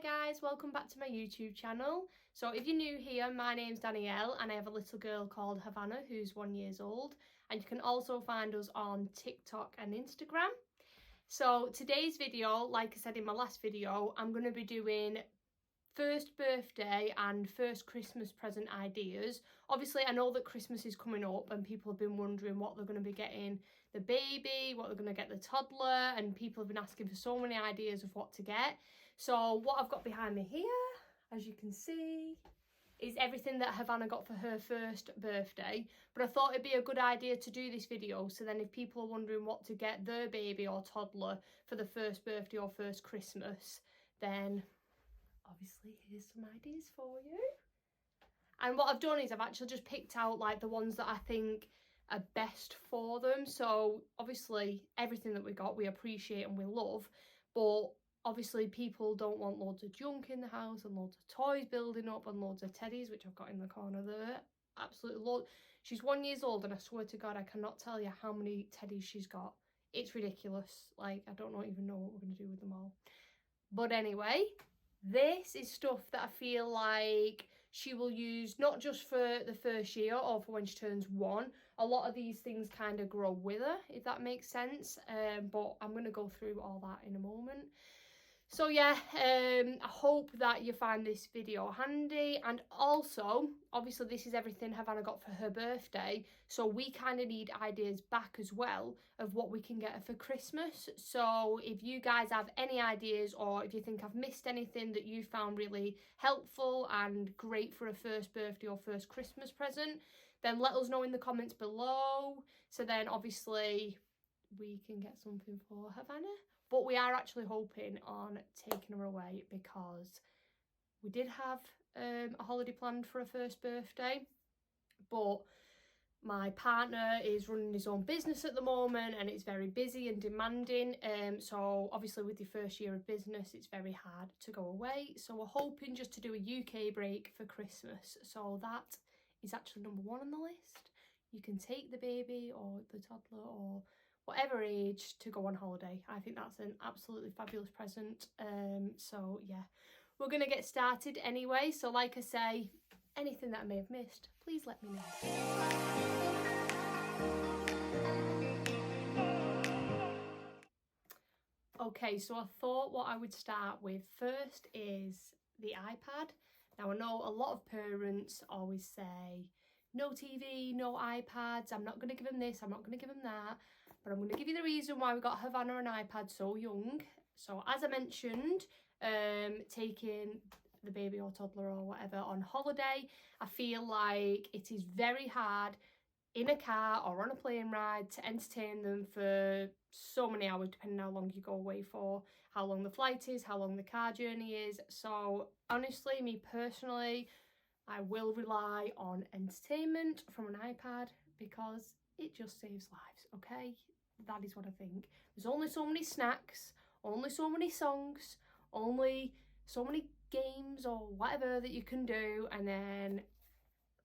guys, welcome back to my YouTube channel. So if you're new here, my name's Danielle and I have a little girl called Havana who's 1 year old, and you can also find us on TikTok and Instagram. So today's video, like I said in my last video, I'm going to be doing first birthday and first Christmas present ideas. Obviously I know that Christmas is coming up and people have been wondering what they're going to be getting the baby, what they're going to get the toddler, and people have been asking for so many ideas of what to get. So what I've got behind me here, as you can see, is everything that Havana got for her first birthday. But I thought it'd be a good idea to do this video, so then if people are wondering what to get their baby or toddler for the first birthday or first Christmas, then obviously here's some ideas for you. And what I've done is I've actually just picked out like the ones that I think are best for them. So obviously everything that we got we appreciate and we love, but obviously people don't want loads of junk in the house and loads of toys building up and loads of teddies, which I've got in the corner there. Absolutely loads. She's 1 year old and I swear to God I cannot tell you how many teddies she's got. It's ridiculous. Like, I don't even know what we're going to do with them all. But anyway, this is stuff that I feel like she will use not just for the first year or for when she turns 1. A lot of these things kind of grow with her, if that makes sense. But I'm going to go through all that in a moment. So yeah, I hope that you find this video handy, and also obviously this is everything Havana got for her birthday, so we kind of need ideas back as well of what we can get her for Christmas. So if you guys have any ideas, or if you think I've missed anything that you found really helpful and great for a first birthday or first Christmas present, then let us know in the comments below, so then obviously we can get something for Havana. But we are actually hoping on taking her away, because we did have a holiday planned for her first birthday, but my partner is running his own business at the moment and it's very busy and demanding. So obviously with your first year of business, it's very hard to go away. So we're hoping just to do a UK break for Christmas. So that is actually number 1 on the list. You can take the baby or the toddler or whatever age to go on holiday. I think that's an absolutely fabulous present. So yeah, we're gonna get started anyway. So like I say, anything that I may have missed, please let me know. Okay, so I thought what I would start with first is the iPad. Now I know a lot of parents always say, no TV, no iPads, I'm not going to give them this, I'm not going to give them that. But I'm going to give you the reason why we got Havana an iPad so young. So as I mentioned, taking the baby or toddler or whatever on holiday, I feel like it is very hard in a car or on a plane ride to entertain them for so many hours, depending on how long you go away for, how long the flight is, how long the car journey is. So honestly, me personally, I will rely on entertainment from an iPad because it just saves lives, okay? That is what I think. There's only so many snacks, only so many songs, only so many games or whatever that you can do, and then,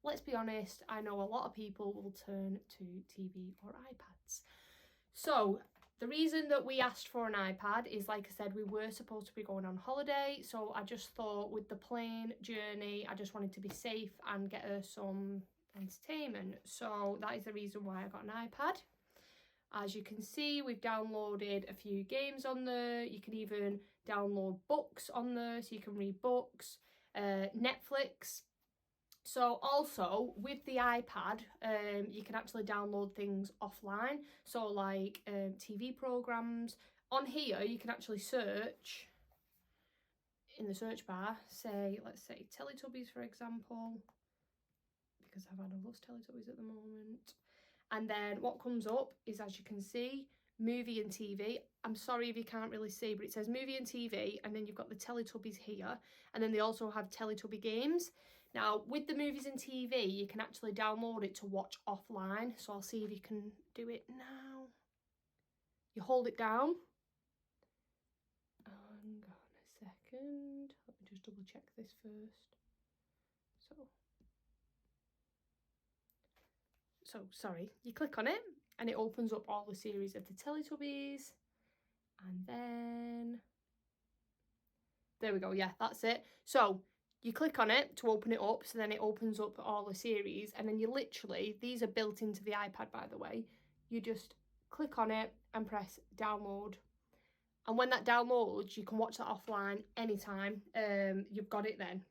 let's be honest, I know a lot of people will turn to TV or iPads. So the reason that we asked for an iPad is, like I said, we were supposed to be going on holiday, so I just thought with the plane journey, I just wanted to be safe and get her some entertainment. So that is the reason why I got an iPad. As you can see, we've downloaded a few games on there. You can even download books on there, so you can read books, Netflix. So also with the iPad, you can actually download things offline. So like TV programs. On here, you can actually search in the search bar, say, let's say Teletubbies, for example, because I've had a lost Teletubbies at the moment. And then what comes up is, as you can see, movie and TV. I'm sorry if you can't really see, but it says movie and TV, and then you've got the Teletubbies here, and then they also have Teletubby games. Now with the movies and TV, you can actually download it to watch offline, so I'll see if you can do it now. You hold it down. Hang on a second, let me just double check this first. So sorry, you click on it and it opens up all the series of the Teletubbies, and then There we go, yeah, that's it. So you click on it to open it up, so then it opens up all the series, and then you literally, these are built into the iPad by the way, you just click on it and press download. And when that downloads, you can watch that offline anytime. You've got it then.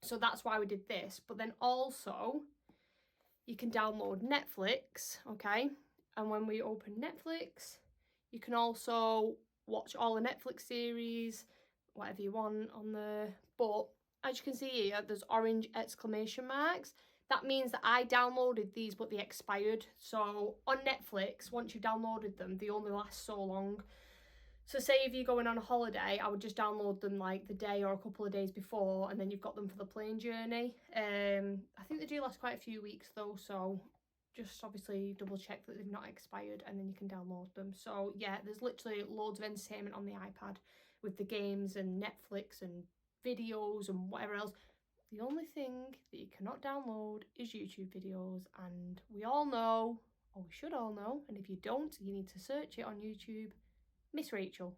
So that's why we did this. But then also, you can download Netflix, okay? And when we open Netflix, you can also watch all the Netflix series, whatever you want on there. But as you can see here, there's orange exclamation marks. That means that I downloaded these, but they expired. So on Netflix, once you've downloaded them, they only last so long. So say if you're going on a holiday, I would just download them like the day or a couple of days before, and then you've got them for the plane journey. I think they do last quite a few weeks though, so just obviously double check that they've not expired, and then you can download them. So yeah, there's literally loads of entertainment on the iPad with the games and Netflix and videos and whatever else. The only thing that you cannot download is YouTube videos, and we all know, or we should all know, and if you don't, you need to search it on YouTube, Miss Rachel.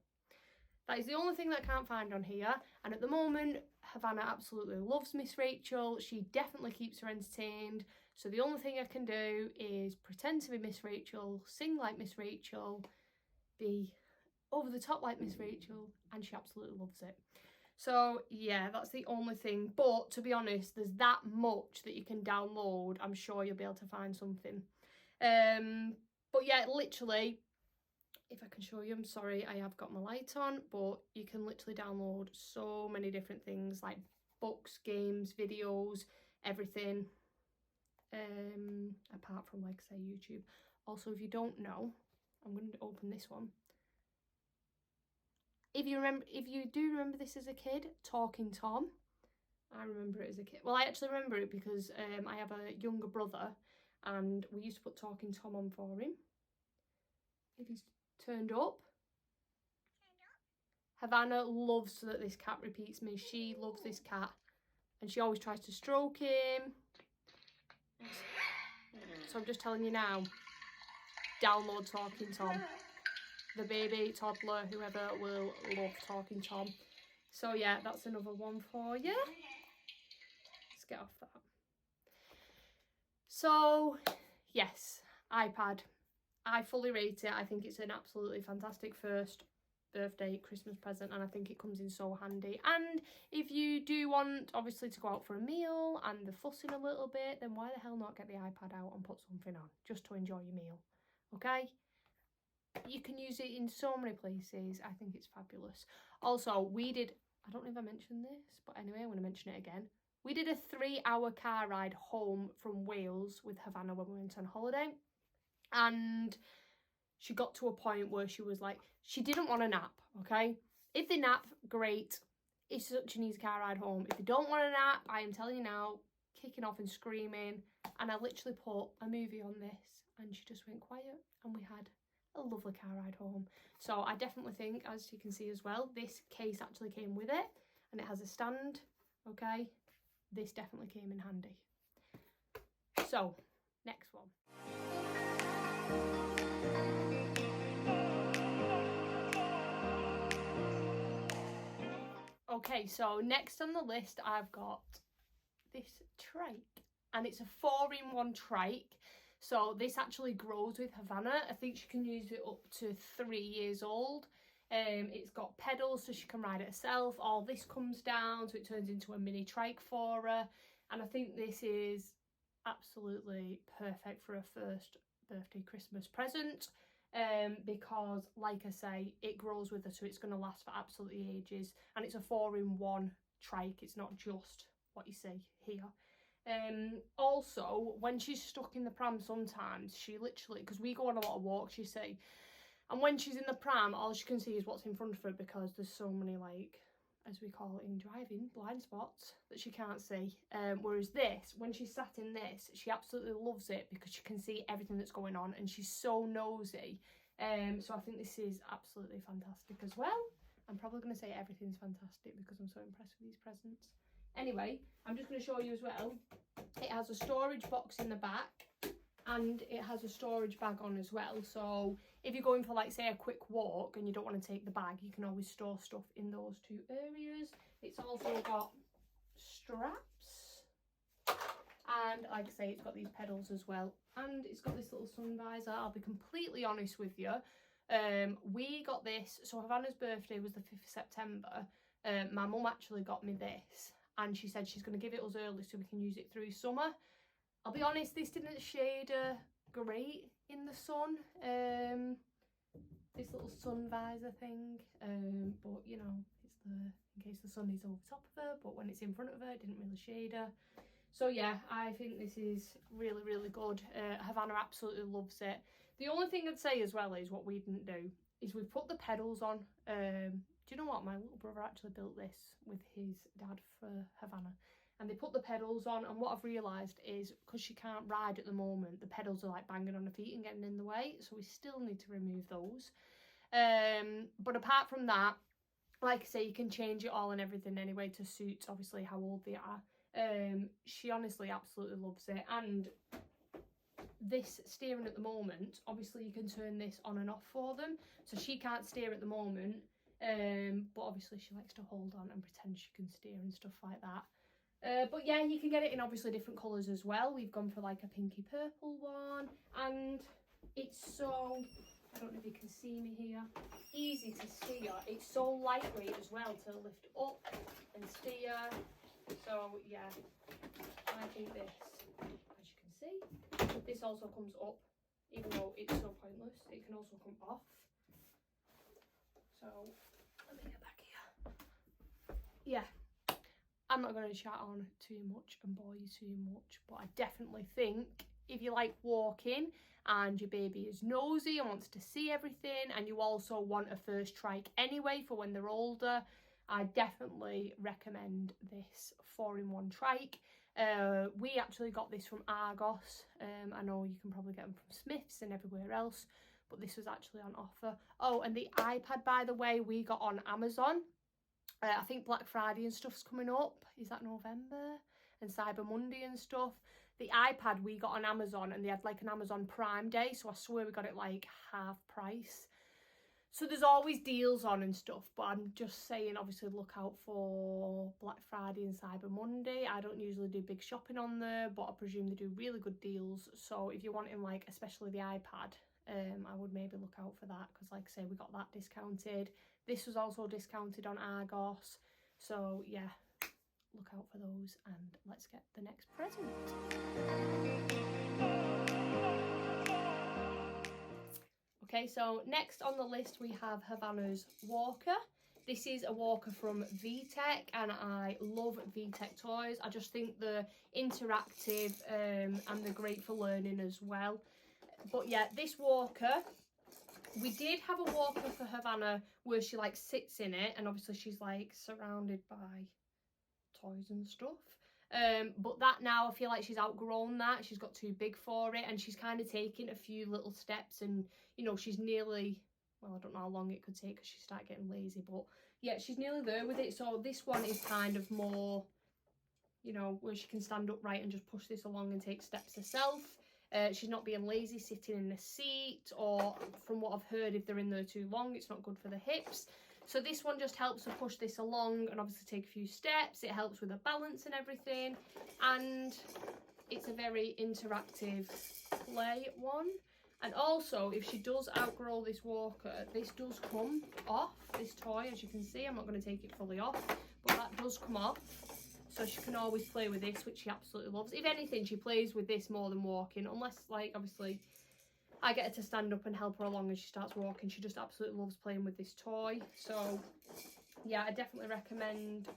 That is the only thing that I can't find on here, and at the moment Havana absolutely loves Miss Rachel. She definitely keeps her entertained, so the only thing I can do is pretend to be Miss Rachel, sing like Miss Rachel, be over the top like Miss Rachel, and she absolutely loves it. So yeah, that's the only thing, but to be honest, there's that much that you can download. I'm sure you'll be able to find something. But yeah, literally, if I can show you, I'm sorry, I have got my light on, but you can literally download so many different things like books, games, videos, everything, apart from, like, say, YouTube. Also, if you don't know, I'm going to open this one. If you do remember this as a kid, Talking Tom. I remember it as a kid. Well, I actually remember it because I have a younger brother, and we used to put Talking Tom on for him. If he's turned up. Havana loves that this cat repeats me. She loves this cat, and she always tries to stroke him. So I'm just telling you now, download Talking Tom. The baby, toddler, whoever will love Talking Tom. So yeah, that's another one for you. Let's get off that. So yes, iPad. I fully rate it. I think it's an absolutely fantastic first birthday Christmas present, and I think it comes in so handy. And if you do want obviously to go out for a meal and the fussing a little bit, then why the hell not get the iPad out and put something on just to enjoy your meal? Okay, you can use it in so many places. I think it's fabulous. Also, we did, I don't know if I mentioned this, but anyway, I'm going to mention it again. We did a 3-hour car ride home from Wales with Havana when we went on holiday, and she got to a point where she was like, she didn't want a nap, okay? If they nap, great. It's such an easy car ride home. If they don't want a nap, I am telling you now, kicking off and screaming. And I literally put a movie on this, and she just went quiet, and we had a lovely car ride home. So I definitely think, as you can see as well, this case actually came with it, and it has a stand, okay? This definitely came in handy. So, next one. Okay, so next on the list I've got this Trike, and it's a 4-in-1 Trike. So this actually grows with Havana. I think she can use it up to 3 years old. It's got pedals so she can ride it herself. All this comes down so it turns into a mini Trike for her, and I think this is absolutely perfect for her first birthday Christmas present. Because like I say, it grows with her, so it's going to last for absolutely ages, and it's a 4-in-1 Trike. It's not just what you see here. Also, when she's stuck in the pram, sometimes she literally, because we go on a lot of walks, you see, and when she's in the pram, all she can see is what's in front of her, because there's so many, like, as we call it in driving, blind spots that she can't see. Whereas this, when she's sat in this, she absolutely loves it because she can see everything that's going on, and she's so nosy. So I think this is absolutely fantastic as well. I'm probably going to say everything's fantastic because I'm so impressed with these presents. Anyway, I'm just going to show you as well. It has a storage box in the back, and it has a storage bag on as well. So if you're going for, like, say, a quick walk and you don't want to take the bag, you can always store stuff in those two areas. It's also got straps, and like I say, it's got these pedals as well, and it's got this little sun visor. I'll be completely honest with you, we got this, so Havana's birthday was the 5th of September. My mum actually got me this, and she said she's going to give it us early so we can use it through summer. I'll be honest, this didn't shade great in the sun, this little sun visor thing, but you know, it's there in case the sun is over top of her, but when it's in front of her, it didn't really shade her. So yeah, I think this is really, really good. Havana absolutely loves it. The only thing I'd say as well is what we didn't do is we put the pedals on. Do you know what? My little brother actually built this with his dad for Havana. And they put the pedals on, and what I've realised is, because she can't ride at the moment, the pedals are like banging on her feet and getting in the way, so we still need to remove those. But apart from that, like I say, you can change it all and everything anyway to suit obviously how old they are. She honestly absolutely loves it. And this steering at the moment, obviously you can turn this on and off for them, so she can't steer at the moment, but obviously she likes to hold on and pretend she can steer and stuff like that. But yeah, you can get it in obviously different colours as well. We've gone for like a pinky purple one, and it's so, I don't know if you can see me here, easy to steer. It's so lightweight as well to lift up and steer. So yeah, I think this, as you can see, this also comes up, even though it's so pointless, it can also come off. So let me get back here. Yeah. I'm not going to chat on too much and bore you too much, but I definitely think if you like walking and your baby is nosy and wants to see everything, and you also want a first trike anyway for when they're older, I definitely recommend this 4-in-1 trike. We actually got this from Argos. I know you can probably get them from Smith's and everywhere else, but this was actually on offer. Oh, and the iPad, by the way, we got on Amazon. I think Black Friday and stuff's coming up. Is that November? And Cyber Monday and stuff. The iPad we got on Amazon, and they had like an Amazon Prime Day, so I swear we got it like half price. So there's always deals on and stuff, but I'm just saying, obviously look out for Black Friday and Cyber Monday. I don't usually do big shopping on there, but I presume they do really good deals. So if you're wanting, like, especially the iPad, I would maybe look out for that, because like I say, we got that discounted. This was also discounted on Argos. So yeah, look out for those, and let's get the next present. Okay, so next on the list we have Havana's walker. This is a walker from VTech, and I love VTech toys. I just think they're interactive and they're great for learning as well. But yeah, this walker, we did have a walker for Havana where she like sits in it, and obviously she's like surrounded by toys and stuff. But that now, I feel like she's outgrown that. She's got too big for it, and she's kind of taking a few little steps, and you know, she's nearly, well, I don't know how long it could take because she started getting lazy, but yeah, she's nearly there with it. So this one is kind of more, you know, where she can stand upright and just push this along and take steps herself. She's not being lazy sitting in a seat, or from what I've heard, if they're in there too long, it's not good for the hips. So this one just helps her push this along and obviously take a few steps. It helps with her balance and everything, and it's a very interactive play one. And also, if she does outgrow this walker, this does come off, this toy, as you can see. I'm not going to take it fully off, but that does come off. So she can always play with this, which she absolutely loves. If anything, she plays with this more than walking, unless, like, obviously I get her to stand up and help her along as she starts walking. She just absolutely loves playing with this toy. So yeah, I definitely recommend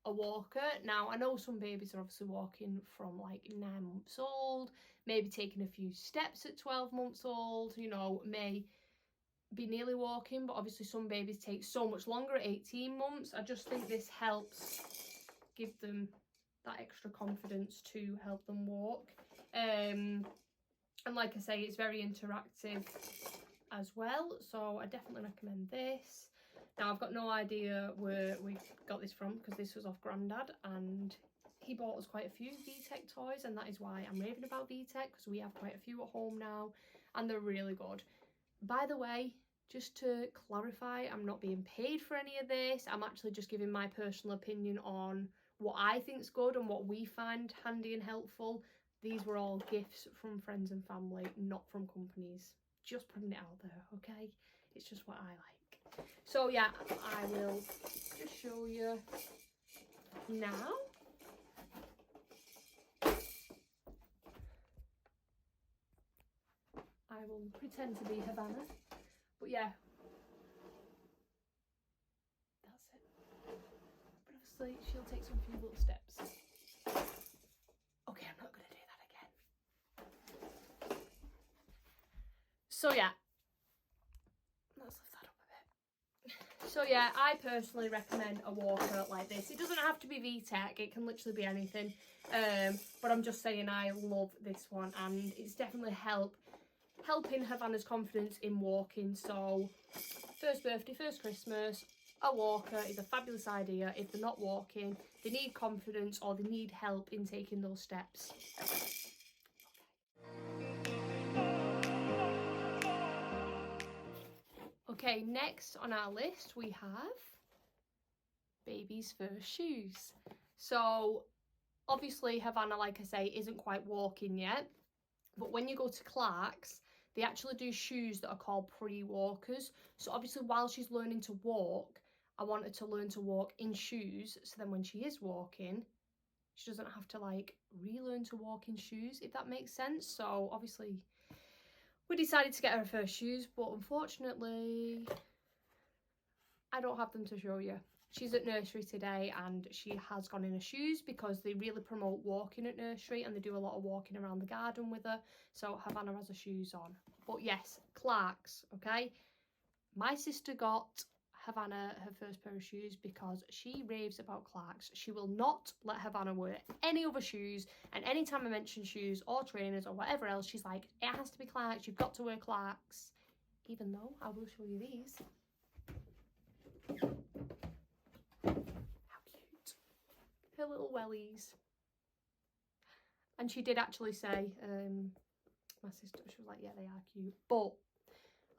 a walker. Now, I know some babies are obviously walking from like 9 months old, maybe taking a few steps at 12 months old, you know, may be nearly walking, but obviously some babies take so much longer at 18 months. I just think this helps give them that extra confidence to help them walk. And like I say, it's very interactive as well, so I definitely recommend this. Now, I've got no idea where we got this from because this was off Grandad, and he bought us quite a few VTech toys, and that is why I'm raving about VTech, because we have quite a few at home now and they're really good. By the way, just to clarify, I'm not being paid for any of this. I'm actually just giving my personal opinion on what I think's good and what we find handy and helpful. These were all gifts from friends and family, not from companies. Just putting it out there, okay? It's just what I like. So yeah, I will just show you now. I will pretend to be Havana, but yeah, that's it. But obviously she'll take some few little steps. Okay, I'm not going to do that again. So yeah, let's lift that up a bit. So yeah, I personally recommend a walker like this. It doesn't have to be VTech, it can literally be anything. But I'm just saying I love this one, and it's definitely helping Havana's confidence in walking. So first birthday, first Christmas, a walker is a fabulous idea if they're not walking, they need confidence, or they need help in taking those steps. Okay, next on our list we have baby's first shoes. So obviously Havana, like I say, isn't quite walking yet, but when you go to Clark's, they actually do shoes that are called pre-walkers. So obviously while she's learning to walk, I want her to learn to walk in shoes, so then when she is walking, she doesn't have to like relearn to walk in shoes, if that makes sense. So obviously we decided to get her first shoes, but unfortunately I don't have them to show you. She's at nursery today and she has gone in her shoes because they really promote walking at nursery and they do a lot of walking around the garden with her. So Havana has her shoes on. But yes, Clark's, okay? My sister got Havana her first pair of shoes because she raves about Clark's. She will not let Havana wear any other shoes, and anytime I mention shoes or trainers or whatever else, she's like, it has to be Clark's, you've got to wear Clark's. Even though I will show you these. How cute. Her little wellies. And she did actually say, my sister, she was like, yeah, they are cute. But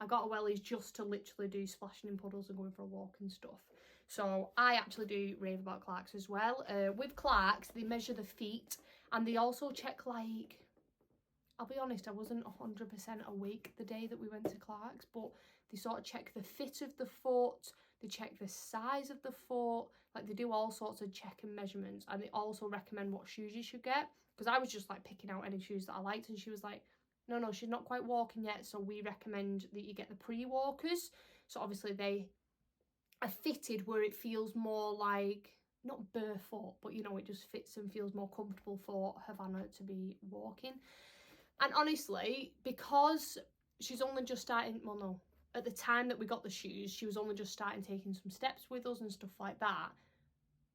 I got her wellies just to literally do splashing in puddles and going for a walk and stuff. So I actually do rave about Clark's as well. With Clark's, they measure the feet and they also check, like, I'll be honest, I wasn't 100% awake the day that we went to Clark's, but they sort of check the fit of the foot, they check the size of the foot, like they do all sorts of check and measurements, and they also recommend what shoes you should get, because I was just like picking out any shoes that I liked, and she was like, no, she's not quite walking yet, so we recommend that you get the pre-walkers. So obviously they are fitted where it feels more like, not barefoot, but you know, it just fits and feels more comfortable for Havana to be walking. And honestly, because she's only just starting, well no, at the time that we got the shoes, she was only just starting taking some steps with us and stuff like that.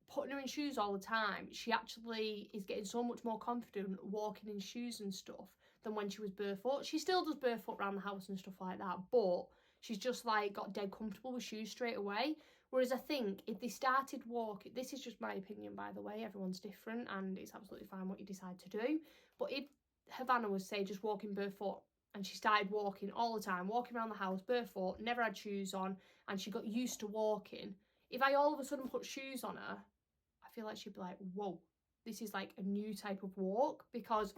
Putting her in shoes all the time, she actually is getting so much more confident walking in shoes and stuff than when she was barefoot. She still does barefoot around the house and stuff like that, but she's just like got dead comfortable with shoes straight away. Whereas I think if they started walking, this is just my opinion by the way, everyone's different and it's absolutely fine what you decide to do, but if Havana was, say, just walking barefoot and she started walking all the time, walking around the house barefoot, never had shoes on, and she got used to walking, if I all of a sudden put shoes on her, I feel like she'd be like, whoa, this is like a new type of walk, because,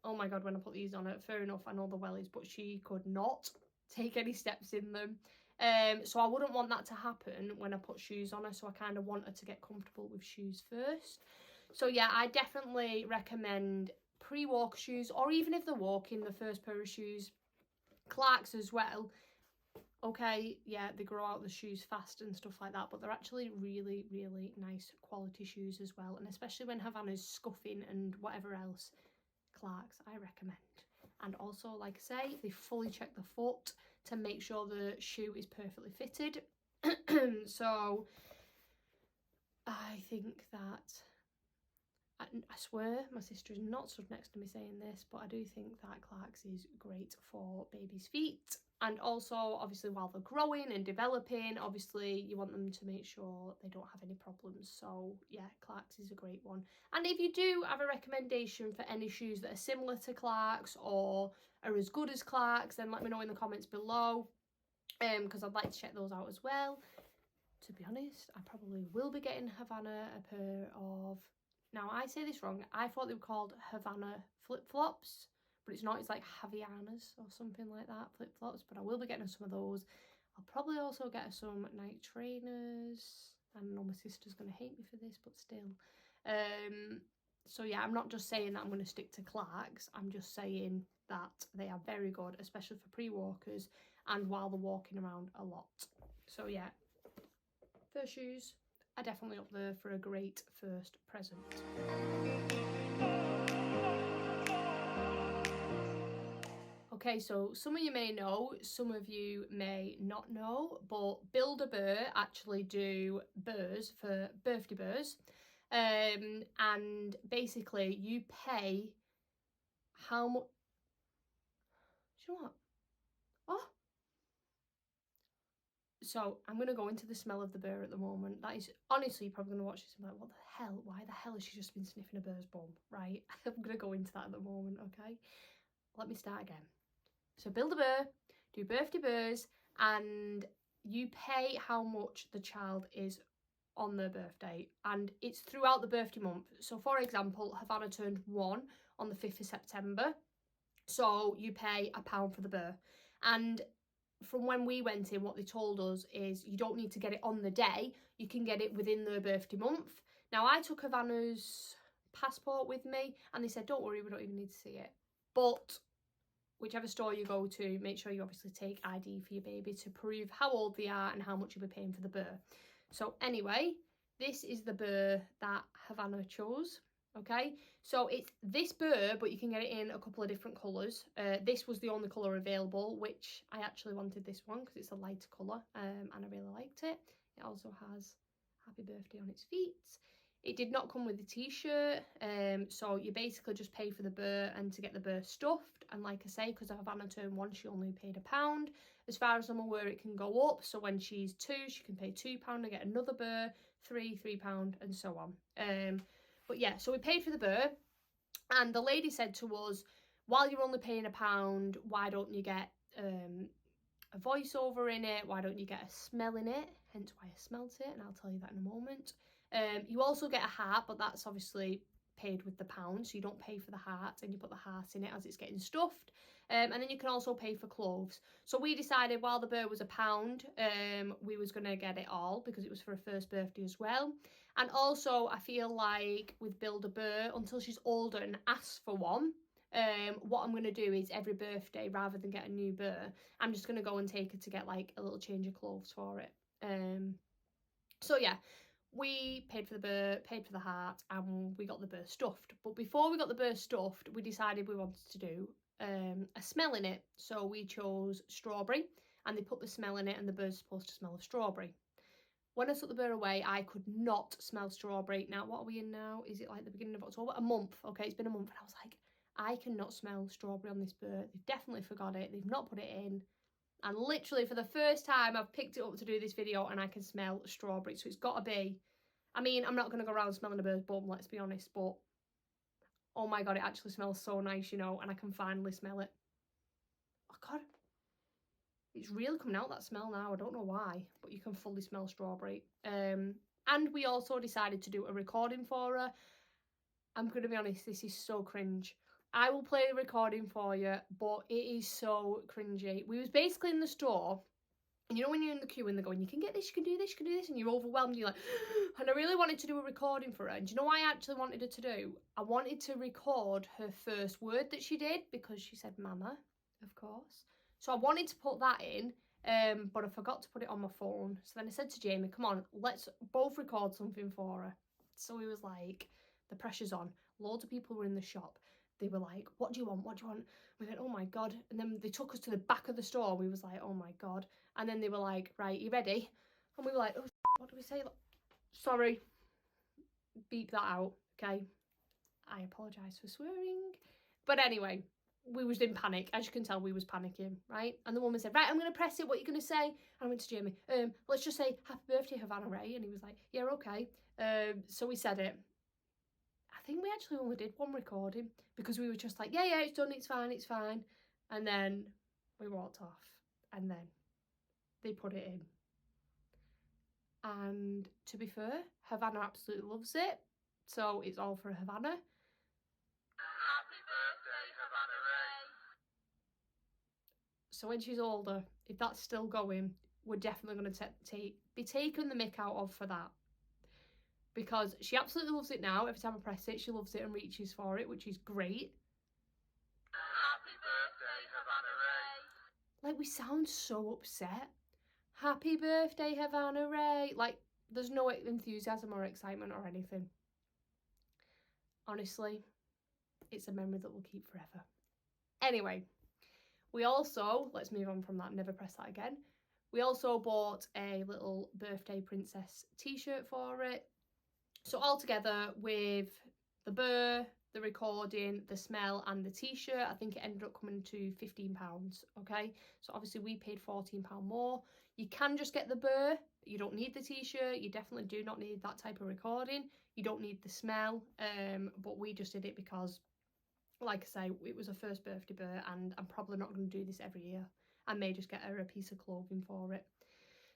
oh my God, when I put these on her, fair enough, I know the wellies, but she could not take any steps in them. So I wouldn't want that to happen when I put shoes on her, so I kind of want her to get comfortable with shoes first. So yeah, I definitely recommend pre-walk shoes, or even if they're walking, the first pair of shoes. Clark's as well. Okay, yeah, they grow out the shoes fast and stuff like that, but they're actually really, really nice quality shoes as well. And especially when Havana's scuffing and whatever else, Clark's, I recommend. And also, like I say, they fully check the foot to make sure the shoe is perfectly fitted. So I think that I swear my sister is not stood next to me saying this, but I do think that Clarks is great for babies' feet. And also, obviously, while they're growing and developing, obviously, you want them to make sure they don't have any problems. So, yeah, Clarks is a great one. And if you do have a recommendation for any shoes that are similar to Clarks or are as good as Clarks, then let me know in the comments below, because I'd like to check those out as well. To be honest, I probably will be getting Havana a pair of... Now, I say this wrong. I thought they were called Havana flip-flops, but it's not. It's like Havianas or something like that, flip-flops. But I will be getting some of those. I'll probably also get some Nike trainers. I know my sister's going to hate me for this, but still. So yeah, I'm not just saying that I'm going to stick to Clarks. I'm just saying that they are very good, especially for pre-walkers and while they're walking around a lot. So yeah. First shoes are definitely up there for a great first present. Okay, so some of you may know, some of you may not know, but Build-A-Bear actually do bears for birthday bears. And basically you pay how much... Do you know what? Oh! So I'm going to go into the smell of the bear at the moment. That is, honestly, you're probably going to watch this and be like, what the hell? Why the hell has she just been sniffing a bear's bum? Right? I'm going to go into that at the moment, okay? Let me start again. So Build-A-Bear, do birthday bears, and you pay how much the child is on their birthday, and it's throughout the birthday month. So for example, Havana turned 1 on the 5th of September. So you pay £1 for the bear. And from when we went in, what they told us is you don't need to get it on the day, you can get it within their birthday month. Now, I took Havana's passport with me and they said, don't worry, we don't even need to see it. But whichever store you go to, make sure you obviously take ID for your baby to prove how old they are and how much you'll be paying for the bear. So anyway, this is the bear that Havana chose. Okay, so it's this bear, but you can get it in a couple of different colours. This was the only colour available, which I actually wanted this one because it's a lighter colour, and I really liked it. It also has happy birthday on its feet. It did not come with a t-shirt, so you basically just pay for the bear and to get the bear stuffed. And like I say, because Havana turned 1, she only paid £1. As far as I'm aware, it can go up. So when she's 2, she can pay £2 and get another bear, £3, and so on. But yeah, so we paid for the bear, and the lady said to us, while you're only paying £1, why don't you get a voiceover in it? Why don't you get a smell in it? Hence why I smelt it, and I'll tell you that in a moment. You also get a heart, but that's obviously paid with the pound, so you don't pay for the heart and you put the heart in it as it's getting stuffed. And then you can also pay for clothes. So we decided while the bear was £1, we was going to get it all because it was for her first birthday as well. And also I feel like with Build-A-Bear, until she's older and asks for one, what I'm going to do is every birthday, rather than get a new bear, I'm just going to go and take her to get like a little change of clothes for it. So yeah, we paid for the bear, paid for the heart, and we got the bear stuffed. But before we got the bear stuffed, we decided we wanted to do a smell in it. So we chose strawberry, and they put the smell in it, and the bear's supposed to smell of strawberry. When I took the bear away, I could not smell strawberry. Now, what are we in now? Is it like the beginning of October? A month. Okay, it's been a month. And I was like, I cannot smell strawberry on this bear. They've definitely forgot it. They've not put it in. And literally for the first time, I've picked it up to do this video and I can smell strawberry. So it's got to be... I mean, I'm not going to go around smelling a bear's bum, let's be honest. But, oh my God, it actually smells so nice, you know. And I can finally smell it. Oh, God. It's really coming out, that smell now. I don't know why, but you can fully smell strawberry. And we also decided to do a recording for her. I'm going to be honest, this is so cringe. I will play the recording for you, but it is so cringy. We was basically in the store, and you know when you're in the queue and they're going, you can get this, you can do this, you can do this, and you're overwhelmed, and you're like, and I really wanted to do a recording for her. And do you know what I actually wanted her to do? I wanted to record her first word that she did, because she said mama, of course. So I wanted to put that in, but I forgot to put it on my phone. So then I said to Jamie, come on, let's both record something for her. So he was like, the pressure's on. Loads of people were in the shop. They were like, what do you want? What do you want? We went, oh my God. And then they took us to the back of the store. We was like, oh my God. And then they were like, right, you ready? And we were like, oh, what do we say? Sorry. Beep that out, okay? I apologise for swearing. But anyway, we was in panic. As you can tell, we was panicking, right? And the woman said, right, I'm going to press it. What are you going to say? And I went to Jamie, let's just say, happy birthday, Havana Ray. And he was like, yeah, okay. So we said it. I think we actually only did one recording because we were just like, yeah, it's done, it's fine, it's fine. And then we walked off and then they put it in. And to be fair, Havana absolutely loves it. So it's all for Havana. Happy birthday, Havana Ray. So when she's older, if that's still going, we're definitely going to be taken the mick out of for that. Because she absolutely loves it now. Every time I press it, she loves it and reaches for it, which is great. Happy birthday, Havana Ray. Like, we sound so upset. Happy birthday, Havana Ray. Like, there's no enthusiasm or excitement or anything. Honestly, it's a memory that we'll keep forever. Anyway, we also, let's move on from that, never press that again. We also bought a little birthday princess t-shirt for it. So all together with the burr, the recording, the smell and the t-shirt, I think it ended up coming to £15, okay? So obviously we paid £14 more. You can just get the burr, you don't need the t-shirt, you definitely do not need that type of recording, you don't need the smell, but we just did it because, like I say, it was her first birthday burr and I'm probably not going to do this every year. I may just get her a piece of clothing for it.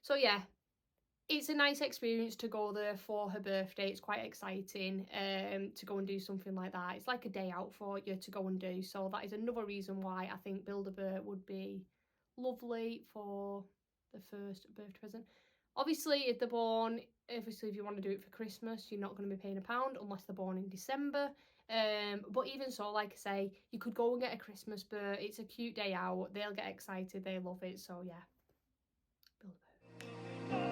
So yeah, it's a nice experience to go there for her birthday. It's quite exciting to go and do something like that. It's like a day out for you to go and do. So that is another reason why I think Build-A-Bear would be lovely for the first birthday present. Obviously, if they're born, if you want to do it for Christmas, you're not going to be paying £1 unless they're born in December. But even so, like I say, you could go and get a Christmas bear. It's a cute day out. They'll get excited. They love it. So yeah, Build-A-Bear.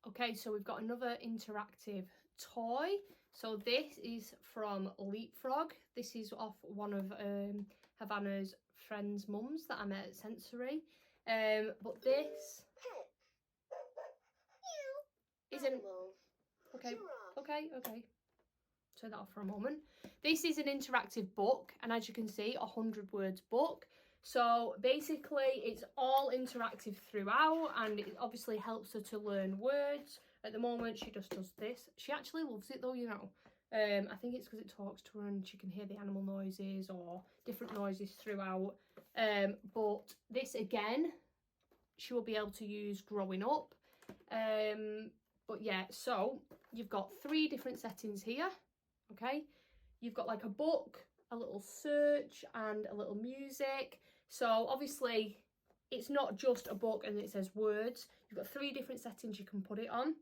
Okay, so we've got another interactive toy. So this is from Leapfrog. This is off one of Havana's friends' mums that I met at Sensory. But this isn't... Okay. Turn that off for a moment. This is an interactive book, and as you can see, 100 words book. So basically it's all interactive throughout, and it obviously helps her to learn words. At the moment she just does this. She actually loves it though, you know. I think it's because it talks to her and she can hear the animal noises or different noises throughout. But this again, she will be able to use growing up. But yeah, so you've got 3 different settings here. Okay, you've got like a book, a little search and a little music. So obviously it's not just a book and it says words. You've got 3 different settings you can put it on.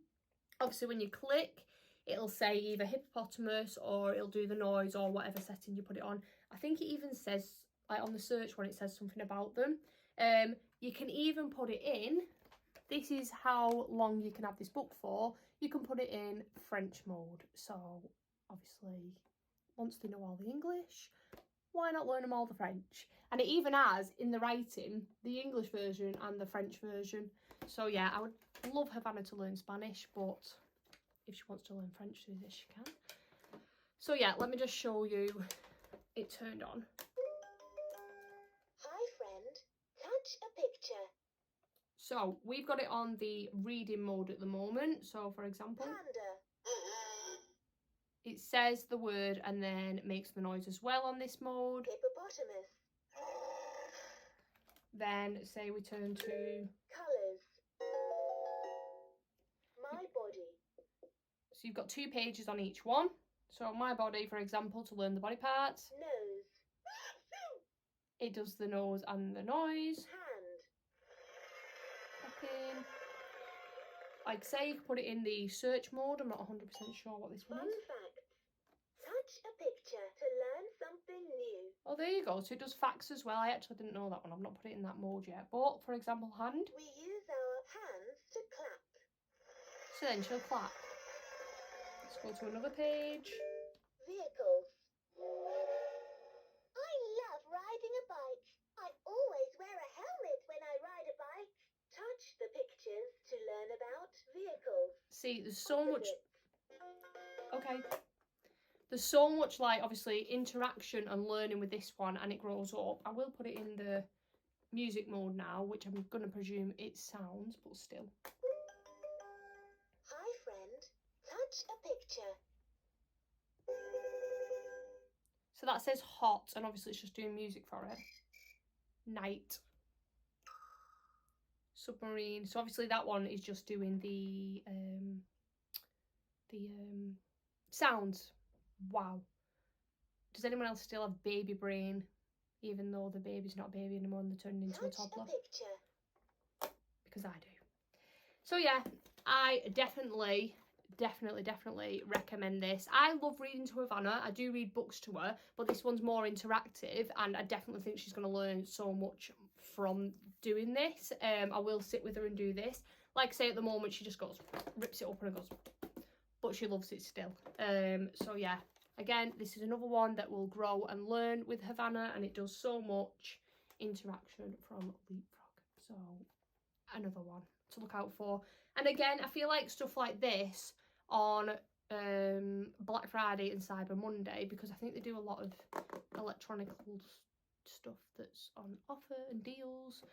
Obviously when you click, it'll say either hippopotamus or it'll do the noise or whatever setting you put it on. I think it even says, like on the search one, it says something about them. You can even put it in, this is how long you can have this book for, you can put it in French mode. So obviously, once they know all the English, why not learn them all the French? And it even has, in the writing, the English version and the French version. So yeah, I would love Havana to learn Spanish, but if she wants to learn French through this, she can. So yeah, let me just show you it turned on. Hi friend, touch a picture. So we've got it on the reading mode at the moment. So for example, Panda. it says the word and then makes the noise as well on this mode. Hippopotamus. Then say we turn to Colours. My body. So you've got 2 pages on each one. So my body, for example, to learn the body parts. Nose. It does the nose and the noise. Hand. Okay. Like say you put it in the search mode. I'm not 100% sure what this one Fun is. fact. Touch a picture to learn something new. Oh, there you go. So it does facts as well. I actually didn't know that one. I've not put it in that mode yet. But for example, hand. We use our hands to clap. So then she'll clap. Let's go to another page. Vehicles. I love riding a bike. I always wear a helmet when I ride a bike. Touch the pictures to learn about vehicles. See, there's so much... Okay. There's so much, like, obviously, interaction and learning with this one, and it grows up. I will put it in the music mode now, which I'm going to presume it sounds, but still. Hi, friend. Touch a picture. So that says hot, and obviously it's just doing music for it. Night. Submarine. So obviously that one is just doing the sounds. Wow. Does anyone else still have baby brain, even though the baby's not a baby anymore and they're turning into a toddler? Because I do. So yeah, I definitely recommend this. I love reading to Havana. I do read books to her, but this one's more interactive, and I definitely think she's going to learn so much from doing this. I will sit with her and do this. Like I say, at the moment she just goes, rips it open and goes, but she loves it still. So yeah, again, this is another one that will grow and learn with Havana, and it does so much interaction from Leapfrog. So another one to look out for. And again, I feel like stuff like this on Black Friday and Cyber Monday, because I think they do a lot of electronic stuff that's on offer and deals.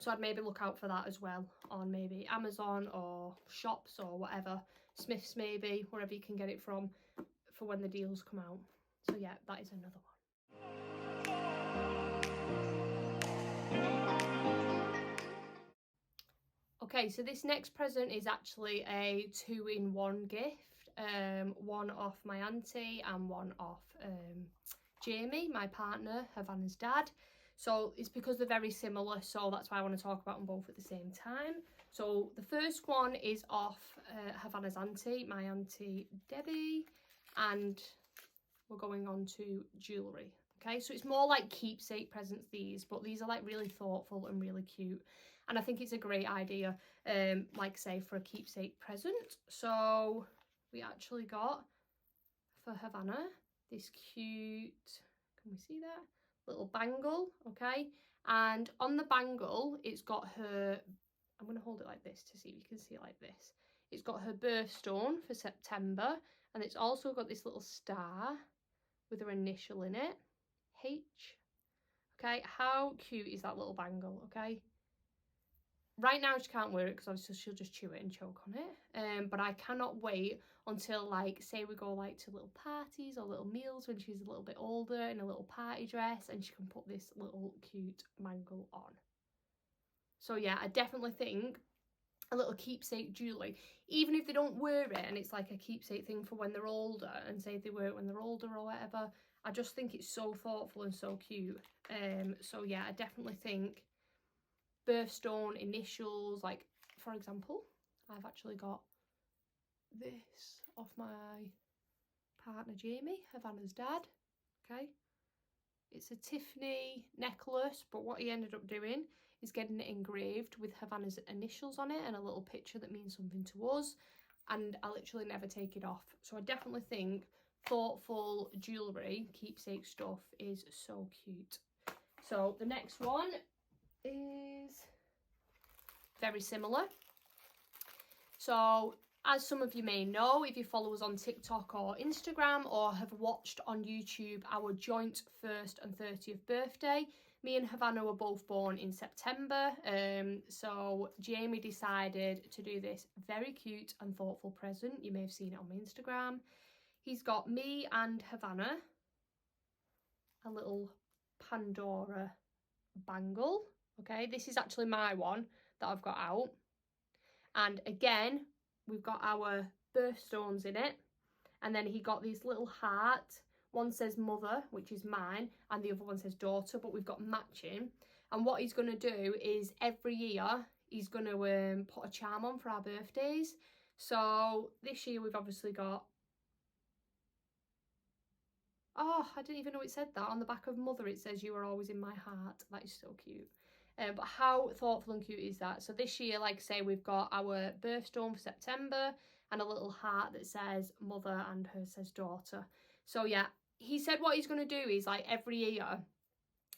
So I'd maybe look out for that as well on maybe Amazon or shops or whatever, Smiths maybe, wherever you can get it from, for when the deals come out. So yeah, that is another one. Okay, so this next present is actually a 2-in-1 gift. One off my auntie and one off Jamie, my partner, Havana's dad. So it's because they're very similar, so that's why I want to talk about them both at the same time. So the first one is off Havana's auntie, my auntie Debbie, and we're going on to jewellery. Okay, so it's more like keepsake presents, these, but these are like really thoughtful and really cute. And I think it's a great idea, like say, for a keepsake present. So we actually got, for Havana, this cute, can we see that? Little bangle, okay? And on the bangle, it's got her, I'm going to hold it like this to see if you can see it like this. It's got her birthstone for September, and it's also got this little star with her initial in it, H. Okay, how cute is that little bangle, okay? Right now she can't wear it because obviously she'll just chew it and choke on it. But I cannot wait until, like, say we go like to little parties or little meals when she's a little bit older in a little party dress, and she can put this little cute bangle on. So yeah, I definitely think a little keepsake jewellery, even if they don't wear it and it's like a keepsake thing for when they're older, and say they wear it when they're older or whatever, I just think it's so thoughtful and so cute. So yeah, I definitely think birthstone, initials, like for example, I've actually got this off my partner Jamie, Havana's dad, okay? It's a Tiffany necklace, but what he ended up doing is getting it engraved with Havana's initials on it and a little picture that means something to us, and I literally never take it off. So I definitely think thoughtful jewellery, keepsake stuff is so cute. So the next one is very similar. So as some of you may know, if you follow us on TikTok or Instagram or have watched on YouTube our joint 1st and 30th birthday, me and Havana were both born in September. So Jamie decided to do this very cute and thoughtful present. You may have seen it on my Instagram. He's got me and Havana a little Pandora bangle. Okay, this is actually my one that I've got out. And again, we've got our birthstones in it. And then he got these little heart. One says mother, which is mine, and the other one says daughter, but we've got matching. And what he's going to do is every year, he's going to put a charm on for our birthdays. So this year we've obviously got, oh, I didn't even know it said that. On the back of mother, it says you are always in my heart. That is so cute. But how thoughtful and cute is that? So this year, like I say, we've got our birthstone for September and a little heart that says mother and hers says daughter. So yeah, he said what he's going to do is, like, every year,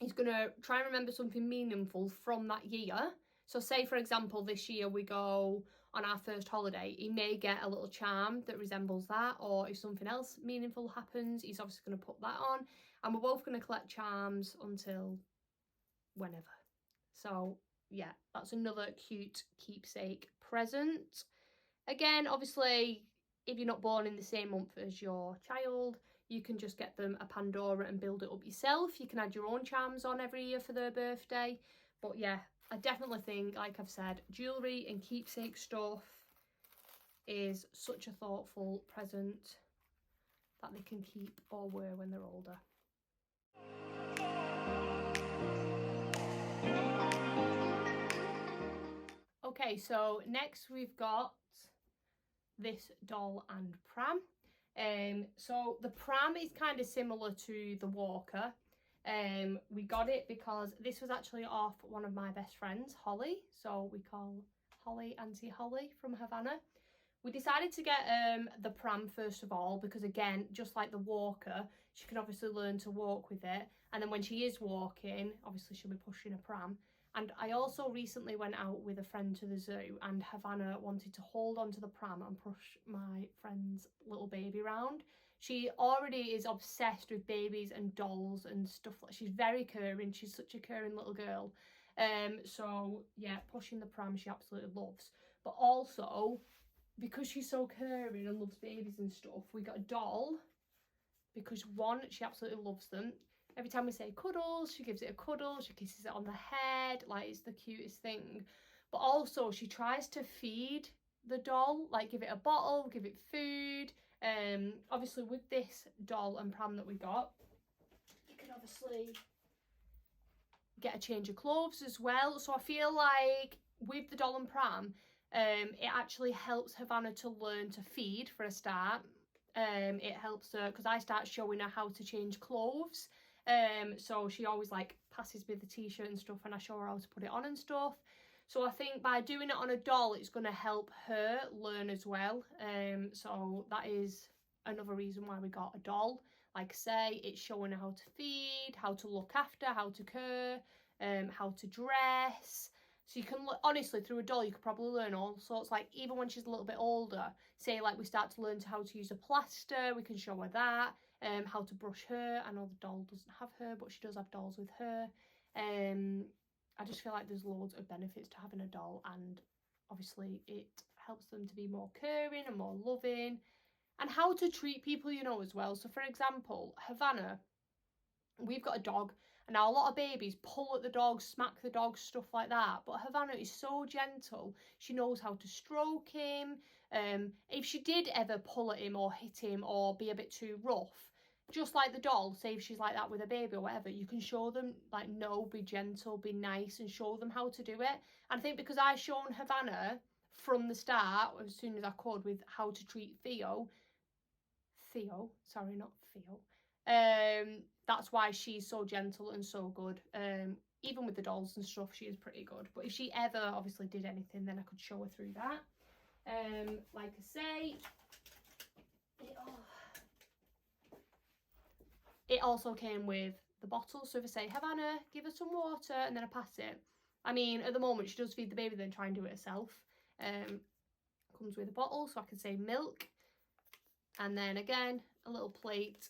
he's going to try and remember something meaningful from that year. So say, for example, this year we go, on our first holiday, he may get a little charm that resembles that, or if something else meaningful happens, he's obviously going to put that on, and we're both going to collect charms until whenever. So yeah, that's another cute keepsake present. Again, obviously, if you're not born in the same month as your child, you can just get them a Pandora and build it up yourself. You can add your own charms on every year for their birthday. But yeah, I definitely think, like I've said, jewellery and keepsake stuff is such a thoughtful present that they can keep or wear when they're older. Okay, so next we've got this doll and pram. So the pram is kind of similar to the walker. We got it because this was actually off one of my best friends, Holly. So we call Holly Auntie Holly from Havana. We decided to get the pram first of all because, again, just like the walker, she can obviously learn to walk with it. And then when she is walking, obviously she'll be pushing a pram. And I also recently went out with a friend to the zoo, and Havana wanted to hold onto the pram and push my friend's little baby around. She already is obsessed with babies and dolls and stuff. She's very caring. She's such a caring little girl. So yeah, pushing the pram she absolutely loves. But also, because she's so caring and loves babies and stuff, we got a doll because, one, she absolutely loves them. Every time we say cuddles, she gives it a cuddle, she kisses it on the head, like it's the cutest thing. But also she tries to feed the doll, like give it a bottle, give it food. Obviously with this doll and pram that we got, you can obviously get a change of clothes as well. So I feel like with the doll and pram, it actually helps Havana to learn to feed for a start. It helps her because I start showing her how to change clothes. So she always like passes me the t-shirt and stuff, and I show her how to put it on and stuff. So I think by doing it on a doll, it's going to help her learn as well. So that is another reason why we got a doll. Like I say, it's showing her how to feed, how to look after, how to care, how to dress. So you can, honestly, through a doll, you could probably learn all sorts. Like, even when she's a little bit older, say, like, we start to learn how to use a plaster, we can show her that, how to brush her. I know the doll doesn't have her, but she does have dolls with her. I just feel like there's loads of benefits to having a doll, and obviously it helps them to be more caring and more loving, and how to treat people, you know, as well. So, for example, Havana, we've got a dog, and now a lot of babies pull at the dog, smack the dog, stuff like that. But Havana is so gentle. She knows how to stroke him. If she did ever pull at him or hit him or be a bit too rough, just like the doll, say if she's like that with a baby or whatever, you can show them, like, no, be gentle, be nice, and show them how to do it. And I think because I've shown Havana from the start, as soon as I could, with how to treat Theo, sorry, not Theo, that's why she's so gentle and so good. Even with the dolls and stuff, she is pretty good. But if she ever obviously did anything, then I could show her through that. Like I say, it also came with the bottle. So if I say, Havana, give her some water, and then I pass it. I mean, at the moment, she does feed the baby, then try and do it herself. Comes with a bottle, so I can say milk. And then again, a little plate,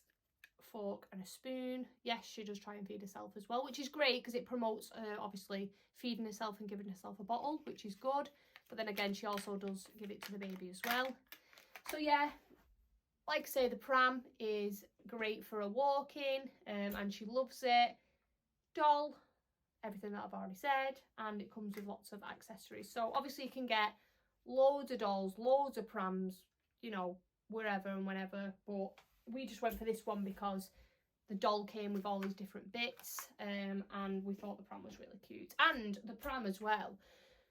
fork and a spoon. Yes, she does try and feed herself as well, which is great because it promotes obviously feeding herself and giving herself a bottle, which is good. But then again, she also does give it to the baby as well. So yeah, like I say, the pram is great for her walking, and she loves it. Doll, everything that I've already said, and it comes with lots of accessories. So obviously you can get loads of dolls, loads of prams, you know, wherever and whenever, but we just went for this one because the doll came with all these different bits, and we thought the pram was really cute. And the pram as well,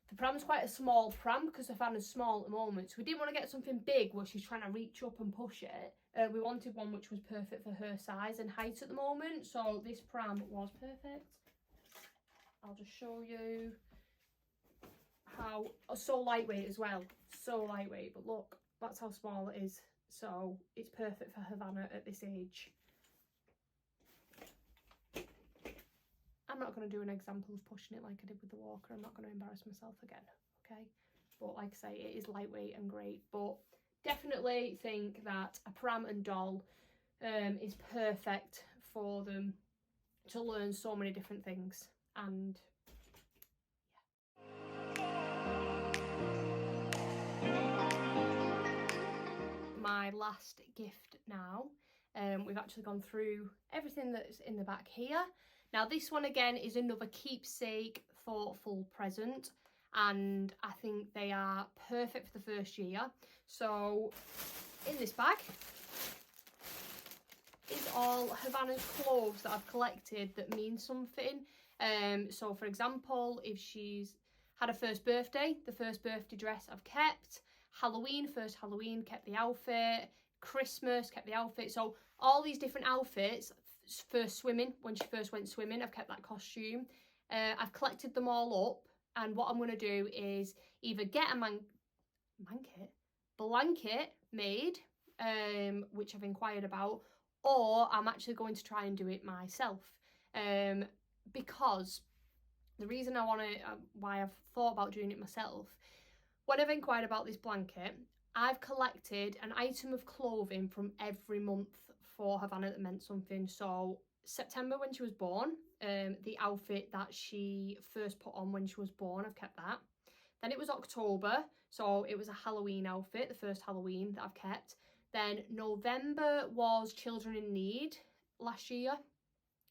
the pram's quite a small pram because Havana's small at the moment, so we didn't want to get something big where she's trying to reach up and push it. We wanted one which was perfect for her size and height at the moment, so this pram was perfect. I'll just show you how, so lightweight as well, so lightweight, but look, that's how small it is. So it's perfect for Havana at this age. I'm not going to do an example of pushing it like I did with the walker. I'm not going to embarrass myself again, okay? but like I say, it is lightweight and great. But definitely think that a pram and doll is perfect for them to learn so many different things. And my last gift now, we've actually gone through everything that's in the back here. Now this one again is another keepsake thoughtful present, and I think they are perfect for the first year. So in this bag is all Havana's clothes that I've collected that mean something. So for example, if she's had a first birthday, the first birthday dress I've kept. Halloween, first Halloween, kept the outfit. Christmas, kept the outfit. So all these different outfits. First swimming, when she first went swimming, I've kept that costume. I've collected them all up, and what I'm going to do is either get a blanket made, which I've inquired about, or I'm actually going to try and do it myself, because the reason I want to, why I've thought about doing it myself, when I've inquired about this blanket, I've collected an item of clothing from every month for Havana that meant something. So September, when she was born, the outfit that she first put on when she was born, I've kept that. Then it was October, so it was a Halloween outfit, the first Halloween that I've kept. Then November was Children in Need last year,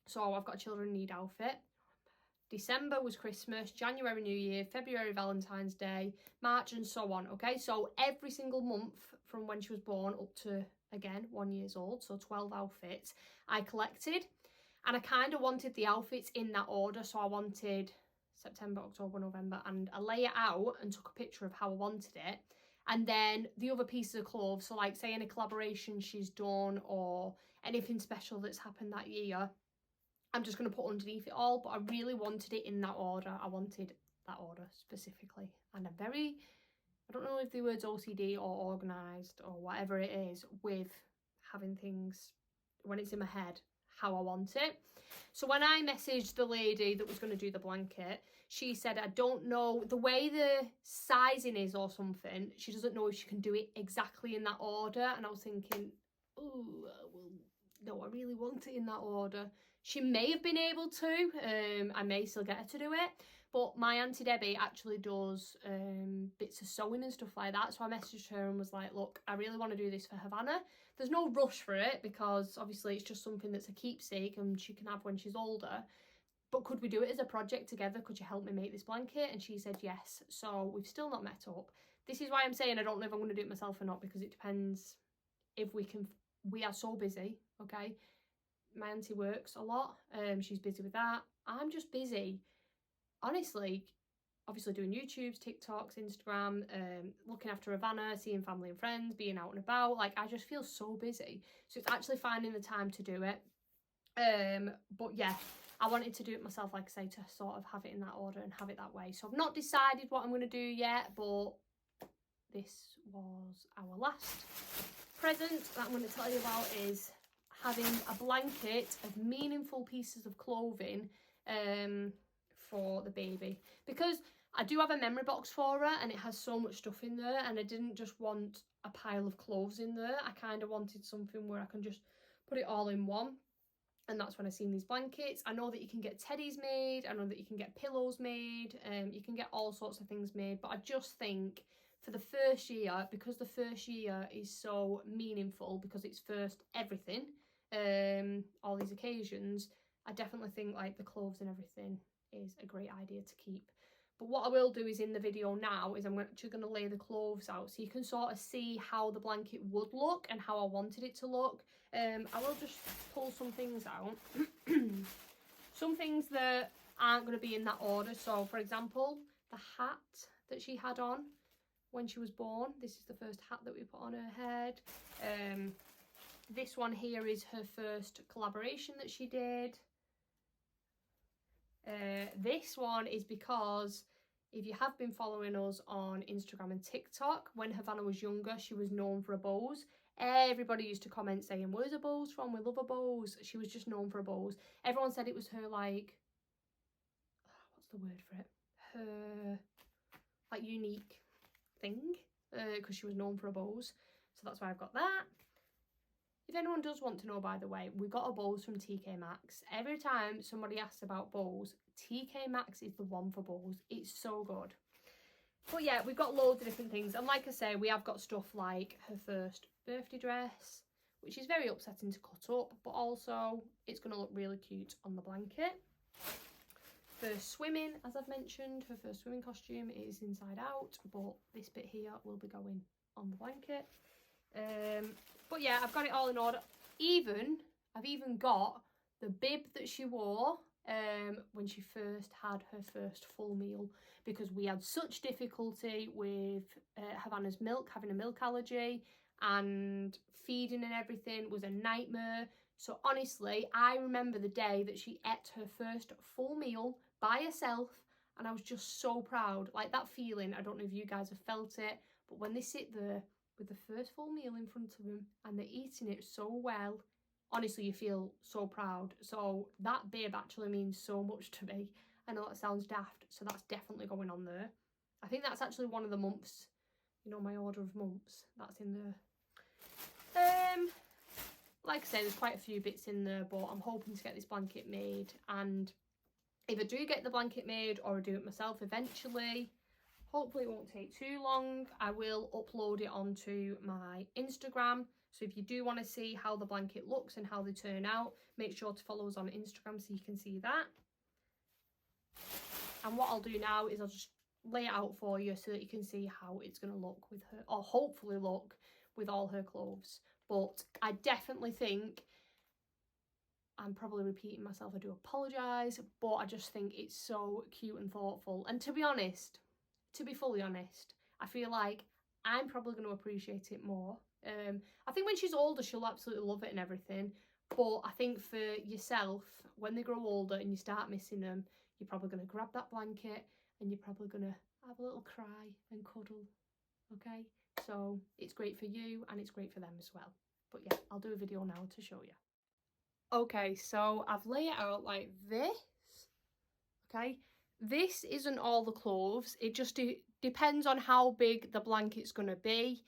so I've got a Children in Need outfit. December was Christmas, January New Year, February Valentine's Day, March, and so on. Okay, so every single month from when she was born up to, again, 1 year old, so 12 outfits I collected. And I kind of wanted the outfits in that order, so I wanted September, October, November, and I lay it out and took a picture of how I wanted it. And then the other pieces of clothes, so like say any collaboration she's done or anything special that's happened that year, I'm just going to put underneath it all. But I really wanted it in that order. I wanted that order specifically. And I'm very, I don't know if the word's OCD or organised or whatever it is with having things when it's in my head how I want it. So when I messaged the lady that was going to do the blanket, she said, I don't know the way the sizing is or something. She doesn't know if she can do it exactly in that order. And I was thinking, oh, well, no, I really want it in that order. She may have been able to. I may still get her to do it. But my Auntie Debbie actually does bits of sewing and stuff like that. So I messaged her and was like, look, I really want to do this for Havana. There's no rush for it because obviously it's just something that's a keepsake and she can have when she's older. But could we do it as a project together? Could you help me make this blanket? And she said yes. So we've still not met up. This is why I'm saying I don't know if I'm going to do it myself or not, because it depends if we can. We are so busy, okay? My auntie works a lot. She's busy with that. I'm just busy. Honestly, obviously doing YouTubes, TikToks, Instagram, looking after Havana, seeing family and friends, being out and about. Like, I just feel so busy. So it's actually finding the time to do it. But yeah, I wanted to do it myself, like I say, to sort of have it in that order and have it that way. So I've not decided what I'm going to do yet, but this was our last present that I'm going to tell you about, is having a blanket of meaningful pieces of clothing for the baby, because I do have a memory box for her and it has so much stuff in there, and I didn't just want a pile of clothes in there. I kind of wanted something where I can just put it all in one. And that's when I seen these blankets. I know that you can get teddies made, I know that you can get pillows made, you can get all sorts of things made, but I just think for the first year, because the first year is so meaningful, because it's first everything, all these occasions, I definitely think like the clothes and everything is a great idea to keep. But what I will do is in the video now is I'm actually going to lay the clothes out so you can sort of see how the blanket would look and how I wanted it to look. I will just pull some things out. Some things that aren't going to be in that order. So for example, the hat that she had on when she was born. This is the first hat that we put on her head. This one here is her first collaboration that she did. This one is because if you have been following us on Instagram and TikTok, when Havana was younger, she was known for her bows. Everybody used to comment saying, where's her bows from? We love her bows. She was just known for her bows. Everyone said it was her, like, what's the word for it? Her, like, unique thing because she was known for her bows. So that's why I've got that. If anyone does want to know, by the way, we got our bows from TK Maxx. Every time somebody asks about bows, TK Maxx is the one for bows. It's so good. But yeah, we've got loads of different things. And like I say, we have got stuff like her first birthday dress, which is very upsetting to cut up, but also it's going to look really cute on the blanket. First swimming, as I've mentioned, her first swimming costume is inside out, but this bit here will be going on the blanket. But yeah, I've got it all in order. I've even got the bib that she wore when she first had her first full meal, because we had such difficulty with Havana's milk, having a milk allergy, and feeding and everything was a nightmare. So honestly, I remember the day that she ate her first full meal by herself, and I was just so proud. Like that feeling, I don't know if you guys have felt it, but when they sit there with the first full meal in front of them and they're eating it so well, honestly, you feel so proud. So that bib actually means so much to me. I know that sounds daft, so that's definitely going on there. I think that's actually one of the months, you know, my order of months, that's in there. Like I say, there's quite a few bits in there, but I'm hoping to get this blanket made, and if I do get the blanket made or I do it myself eventually, hopefully it won't take too long, I will upload it onto my Instagram. So if you do want to see how the blanket looks and how they turn out, make sure to follow us on Instagram so you can see that. And what I'll do now is I'll just lay it out for you so that you can see how it's going to look with her, or hopefully look with all her clothes. But I definitely think, I'm probably repeating myself, I do apologise, but I just think it's so cute and thoughtful. And to be honest, to be fully honest, I feel like I'm probably going to appreciate it more. I think when she's older, she'll absolutely love it and everything. But I think for yourself, when they grow older and you start missing them, you're probably going to grab that blanket and you're probably going to have a little cry and cuddle, okay? So it's great for you and it's great for them as well. But yeah, I'll do a video now to show you. Okay, so I've laid it out like this, okay? This isn't all the clothes, it just depends on how big the blanket's going to be.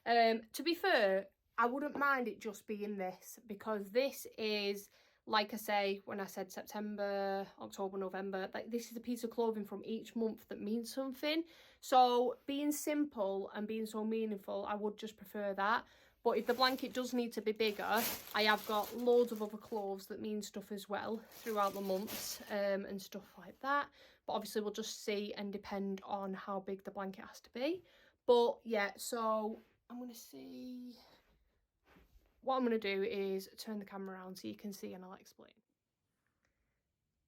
To be fair, I wouldn't mind it just being this, because this is, like I say, when I said September, October, November, like this is a piece of clothing from each month that means something. So being simple and being so meaningful, I would just prefer that. But if the blanket does need to be bigger, I have got loads of other clothes that mean stuff as well throughout the months, and stuff like that. But obviously we'll just see and depend on how big the blanket has to be. But yeah, so I'm going to see. What I'm going to do is turn the camera around so you can see and I'll explain.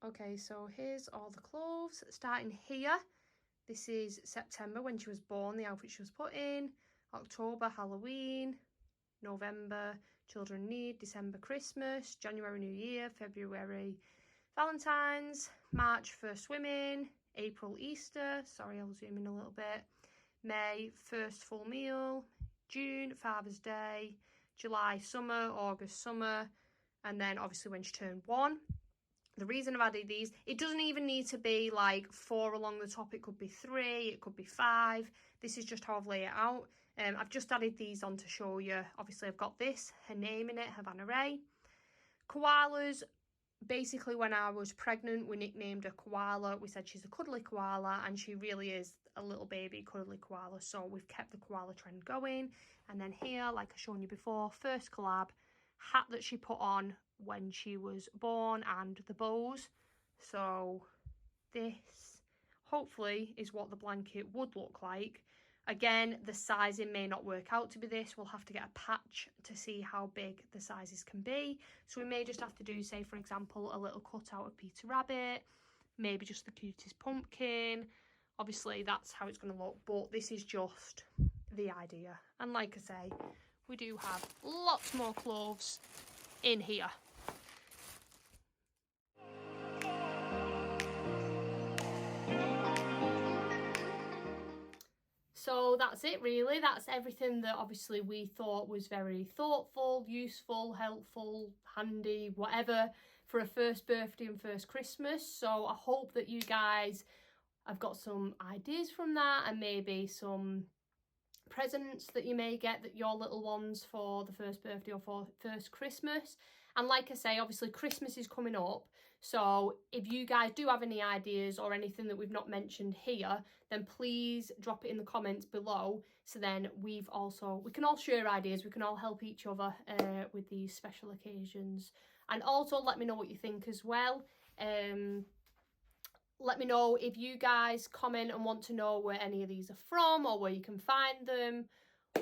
Okay, so here's all the clothes. Starting here, this is September when she was born, the outfit she was put in. October, Halloween. November, Children Need. December, Christmas. January, New Year. February, Valentine's. March, first swimming. April, Easter. Sorry, I'll zoom in a little bit. May, first full meal. June, Father's Day. July, summer. August, summer. And then obviously when she turned 1. The reason I've added these, it doesn't even need to be like 4 along the top. It could be 3, it could be 5. This is just how I've laid it out. I've just added these on to show you. Obviously I've got this, her name in it, Havana Ray. Koalas, basically when I was pregnant we nicknamed her Koala. We said she's a cuddly koala, and she really is a little baby cuddly koala, so we've kept the koala trend going. And then here, like I've shown you before, first collab, hat that she put on when she was born and the bows. So this hopefully is what the blanket would look like. Again, the sizing may not work out to be this. We'll have to get a patch to see how big the sizes can be. So we may just have to do, say for example, a little cutout of Peter Rabbit, maybe just the cutest pumpkin. Obviously that's how it's going to look, but this is just the idea. And like I say, we do have lots more clothes in here. So that's it really. That's everything that obviously we thought was very thoughtful, useful, helpful, handy, whatever, for a first birthday and first Christmas. So I hope that you guys have got some ideas from that, and maybe some presents that you may get that your little ones for the first birthday or for first Christmas. And like I say, obviously Christmas is coming up, so if you guys do have any ideas or anything that we've not mentioned here, then please drop it in the comments below, so then we can all share ideas, we can all help each other with these special occasions. And also let me know what you think as well. Let me know if you guys comment and want to know where any of these are from or where you can find them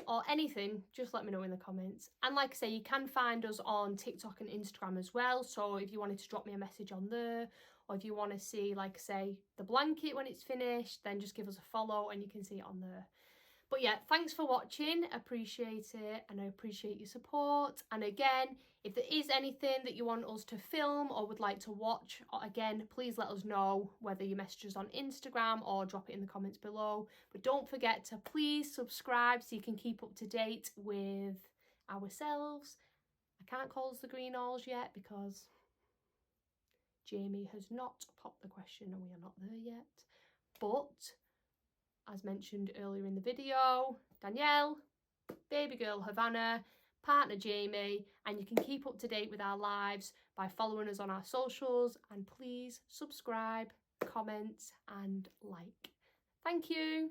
or anything. Just let me know in the comments. And like I say, you can find us on TikTok and Instagram as well, so if you wanted to drop me a message on there, or if you want to see, like I say, the blanket when it's finished, then just give us a follow and you can see it on there. But yeah, thanks for watching, appreciate it, and I appreciate your support. And again, if there is anything that you want us to film or would like to watch, again, please let us know, whether you message us on Instagram or drop it in the comments below. But don't forget to please subscribe so you can keep up to date with ourselves. I can't call us the Green Alls yet because Jamie has not popped the question and we are not there yet. But as mentioned earlier in the video, Danielle, baby girl Havana, partner Jamie, and you can keep up to date with our lives by following us on our socials, and please subscribe, comment and like. Thank you.